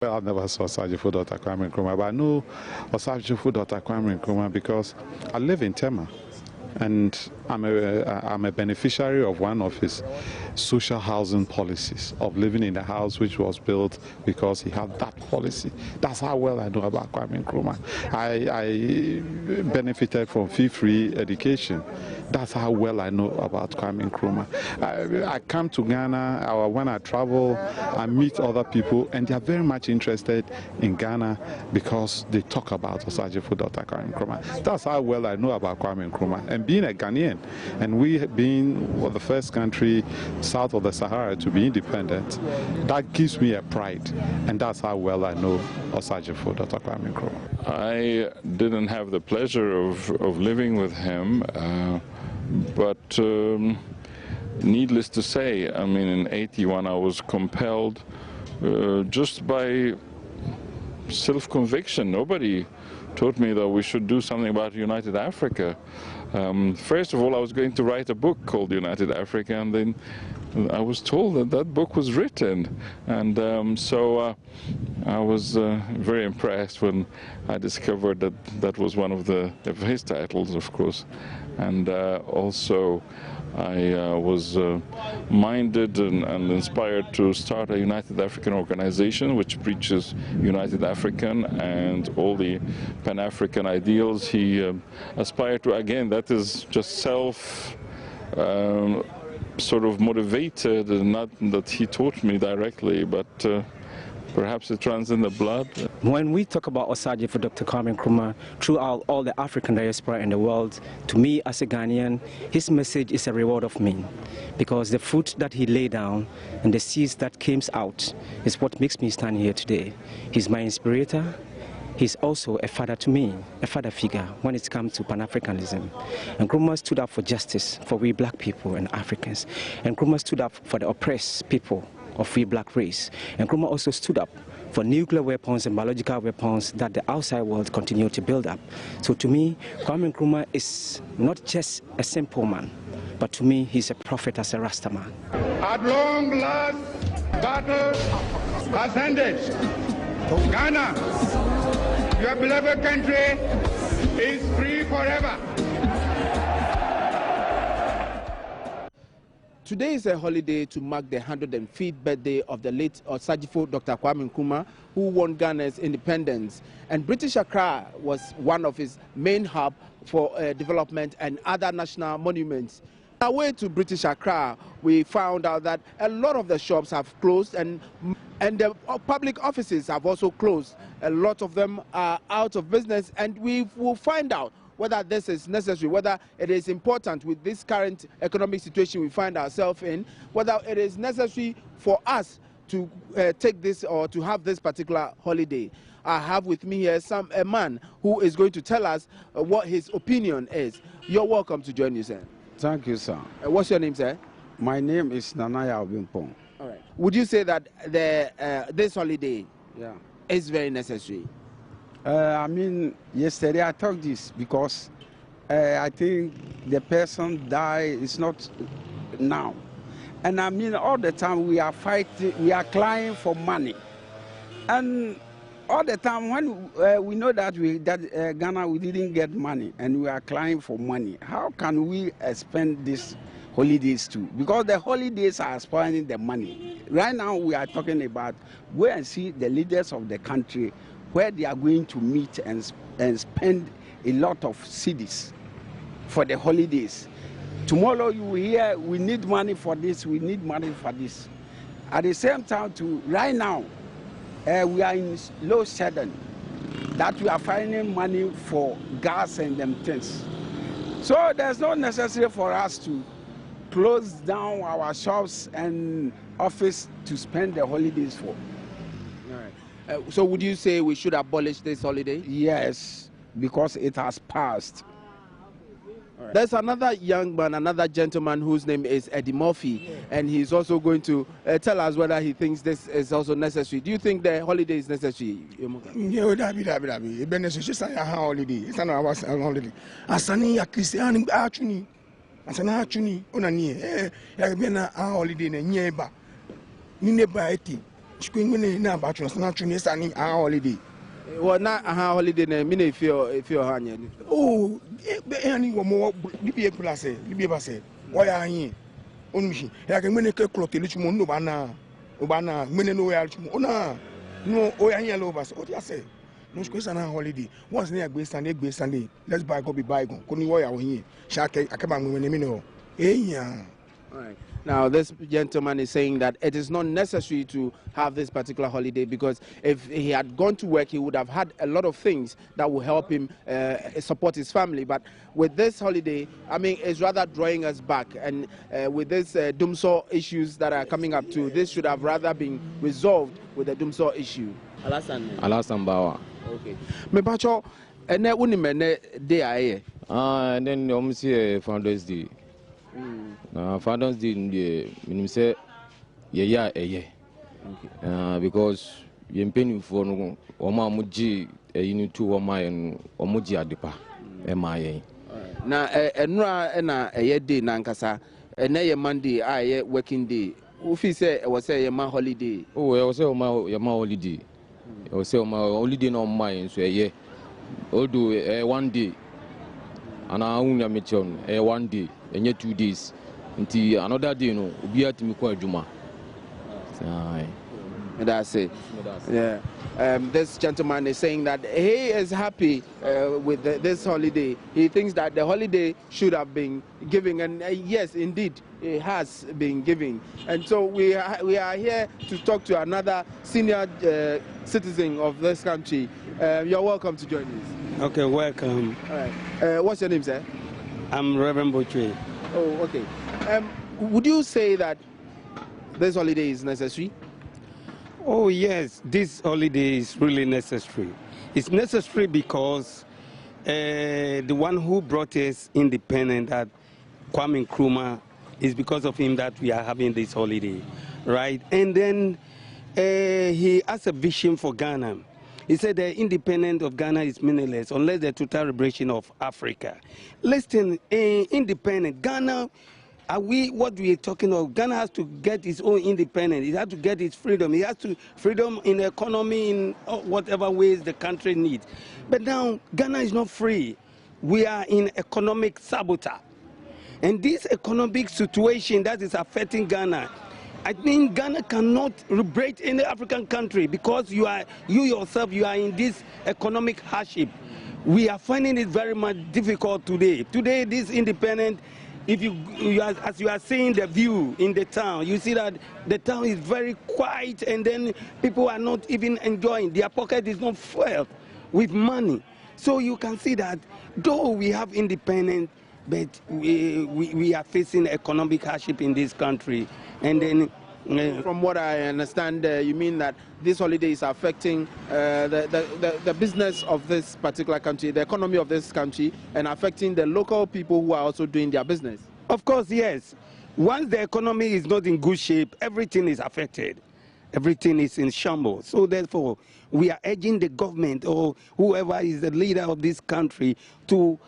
Well, I never saw Osajifo Dr. Kwame Nkrumah, but I know Osajifo Dr. Kwame Nkrumah because I live in Tema. And I'm a beneficiary of one of his social housing policies of living in a house which was built because he had that policy. That's how well I know about Kwame Nkrumah. I benefited from fee-free education. That's how well I know about Kwame Nkrumah. I come to Ghana, or when I travel, I meet other people, and they are very much interested in Ghana because they talk about Osajifo Dr. Kwame Nkrumah. That's how well I know about Kwame Nkrumah. And being a Ghanaian, and we being the first country south of the Sahara to be independent, that gives me a pride, and that's how well I know Osajifo Dr. Kwame Nkrumah. I didn't have the pleasure of living with him, but needless to say, I mean, in '81 I was compelled just by self-conviction. Nobody told me that we should do something about United Africa. First of all, I was going to write a book called United Africa, and then I was told that that book was written. And so I was very impressed when I discovered that that was one of his titles, of course. And also I was minded and inspired to start a United African organization which preaches United African and all the Pan-African ideals he aspired to. Again, that is just self sort of motivated, and not that he taught me directly, but perhaps it runs in the blood. When we talk about Osajifo Dr. Kwame Nkrumah throughout all the African diaspora in the world, to me as a Ghanaian, his message is a reward of me, because the fruit that he laid down and the seeds that came out is what makes me stand here today. He's my inspirator. He's also a father to me, a father figure when it comes to Pan-Africanism. And Nkrumah stood up for justice for we black people and Africans. And Nkrumah stood up for the oppressed people of free black race. And Nkrumah also stood up for nuclear weapons and biological weapons that the outside world continue to build up. So to me, Kwame Nkrumah is not just a simple man, but to me, he's a prophet as a Rasta man. At long last, battle has ended. Ghana, your beloved country, is free forever. Today is a holiday to mark the 105th birthday of the late Osajifo Dr. Kwame Nkrumah, who won Ghana's independence. And British Accra was one of his main hubs for development and other national monuments. On our way to British Accra, we found out that a lot of the shops have closed and the public offices have also closed. A lot of them are out of business, and we will find out whether this is necessary, whether it is important with this current economic situation we find ourselves in, whether it is necessary for us to take this or to have this particular holiday. I have with me here a man who is going to tell us what his opinion is. You're welcome to join you, sir. Thank you, sir. What's your name, sir? My name is Nanaya Obimpong. All right. Would you say that this holiday is very necessary? I mean, yesterday I talked this because I think the person died is not now. And I mean, all the time we are fighting, we are crying for money. And all the time when we know that Ghana, we didn't get money and we are crying for money, how can we spend these holidays too? Because the holidays are spoiling the money. Right now we are talking about go and see the leaders of the country where they are going to meet and spend a lot of cedis for the holidays. Tomorrow you will hear, we need money for this, we need money for this. At the same time, right now, we are in low shedding, that we are finding money for gas and them things. So there's no necessity for us to close down our shops and office to spend the holidays for. So would you say we should abolish this holiday? Yes, because it has passed. Right. There's another young man, another gentleman whose name is Eddie Murphy, and he's also going to tell us whether he thinks this is also necessary. Do you think the holiday is necessary? Yeah, it's necessary. Holiday. It's not our holiday. Asani ya Christian actually, asana actually, onani. Bena holiday ne nyeba, ni neba eti. Screen me na about you na tuni sani a holiday. Well, not a holiday na me if you're hanya. Oh, any one more libi plus libi base. Why are you? Only ya ke mene ke cloth lichi mo no bana mene no ya lichi mo na no o ya yellow base o ya say no squeeze na holiday once na gbe Sunday let's buy go be buy go ko ni wo ya wo yin sha ke akeba mo mene no eyan. All right. Now, this gentleman is saying that it is not necessary to have this particular holiday because if he had gone to work, he would have had a lot of things that will help him support his family. But with this holiday, I mean, it's rather drawing us back. And with this Dumsor issues that are coming up too, this should have rather been resolved with the Dumsor issue. Alasan Bawa. Okay. Me pacho, ene unimene day aye. And then almost Founders Day. Father's Day, meaning say, yeah, because you're paying for Oma Muji, you need to Oma and Omuji Adipa, MIA. Now, Enra a year day, Nankasa, and a Monday, I working day. Ufi say, I was say, my holiday. Oh, I was say, my holiday. I was say, my holiday no mine, so yeah, all do 1 day, and I only meet you 1 day, and yet 2 days. Until another day, no, we are to me quite Juma. That's it. Yeah. This gentleman is saying that he is happy with this holiday. He thinks that the holiday should have been given, and yes, indeed, it has been given. And so we are here to talk to another senior citizen of this country. You're welcome to join us. Okay, welcome. All right. What's your name, sir? I'm Reverend Botwe. Oh, okay. Would you say that this holiday is necessary? Oh, yes, this holiday is really necessary. It's necessary because the one who brought us independence, that Kwame Nkrumah, is because of him that we are having this holiday, right? And then he has a vision for Ghana. He said the independence of Ghana is meaningless unless the total liberation of Africa. Listen, independent Ghana, what we are talking of, Ghana has to get its own independence. It has to get its freedom. It has to freedom in the economy, in whatever ways the country needs. But now Ghana is not free. We are in economic sabotage. And this economic situation that is affecting Ghana, I think Ghana cannot liberate any African country because you yourself are in this economic hardship. We are finding it very much difficult today. Today, this independent, if as you are seeing the view in the town, you see that the town is very quiet, and then people are not even enjoying. Their pocket is not filled with money. So you can see that though we have independence, but we are facing economic hardship in this country. And then from what I understand, you mean that this holiday is affecting the business of this particular country, the economy of this country, and affecting the local people who are also doing their business? Of course, yes. Once the economy is not in good shape, everything is affected. Everything is in shambles. So therefore, we are urging the government or whoever is the leader of this country to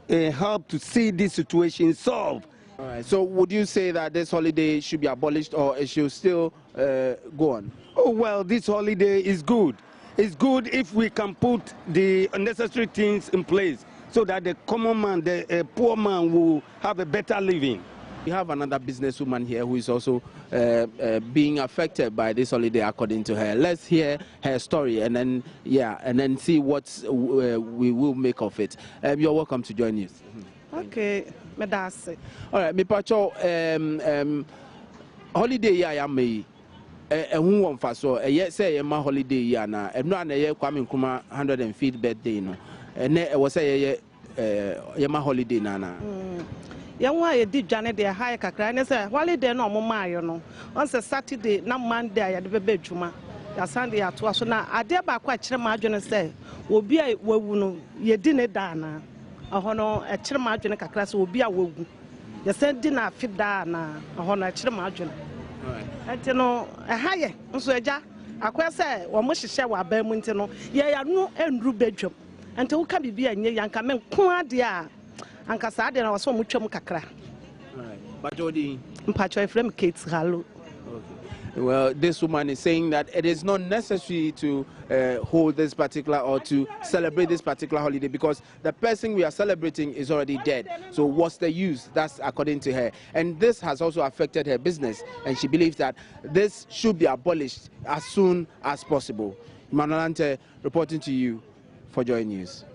help to see this situation solved. All right. So would you say that this holiday should be abolished or it should still go on? Oh, well, this holiday is good. It's good if we can put the necessary things in place so that the common man, the poor man will have a better living. We have another businesswoman here who is also being affected by this holiday, according to her. Let's hear her story and then see what we will make of it. You're welcome to join us. Okay, medase. All right, me pacho holiday ya me who won fa so say my holiday ya na no na ye Kwame Nkrumah 105th birthday no e was say ye my holiday na Young why did Janet de high kakra and say holiday no mo mayo no on Saturday na Monday ya de bedwuma ya Sunday ato so na ade ba kwa kire ma adwene say obi a wawu no ye di ne da na ahono e kire ma adwene kakra say obi a wawu ye say di na afida na ahono e kire ma adwene enti no e haye nso eja akwa say wo mo hihye wa ba mu enti no ye ya no endru bedwam enti wo ka bibia nye yanka men ko ade a anka sa ade na wo so mo twam kakra. But Jody mpacho efrem Kate Halo. Well, this woman is saying that it is not necessary to hold this particular or to celebrate this particular holiday because the person we are celebrating is already dead. So what's the use? That's according to her. And this has also affected her business. And she believes that this should be abolished as soon as possible. Manolante reporting to you for Joy News.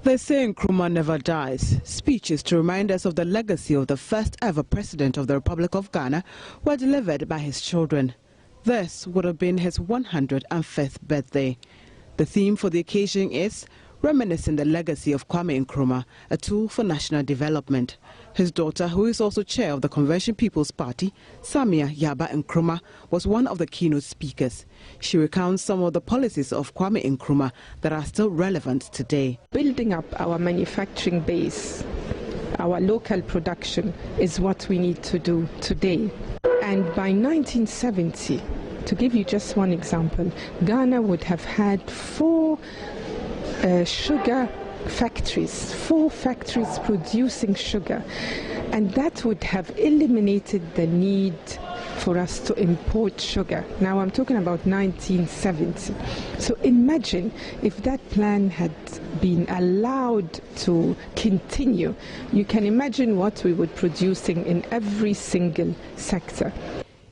They say Nkrumah never dies. Speeches to remind us of the legacy of the first ever president of the Republic of Ghana were delivered by his children. This would have been his 105th birthday. The theme for the occasion is reminiscing the legacy of Kwame Nkrumah, a tool for national development. His daughter, who is also chair of the Convention People's Party, Samia Yaba Nkrumah, was one of the keynote speakers. She recounts some of the policies of Kwame Nkrumah that are still relevant today. Building up our manufacturing base, our local production is what we need to do today. And by 1970, to give you just one example, Ghana would have had four sugar factories, 4 factories producing sugar, and that would have eliminated the need for us to import sugar. Now I'm talking about 1970. So imagine if that plan had been allowed to continue. You can imagine what we would be producing in every single sector.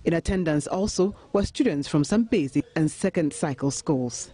In attendance also were students from some basic and second cycle schools.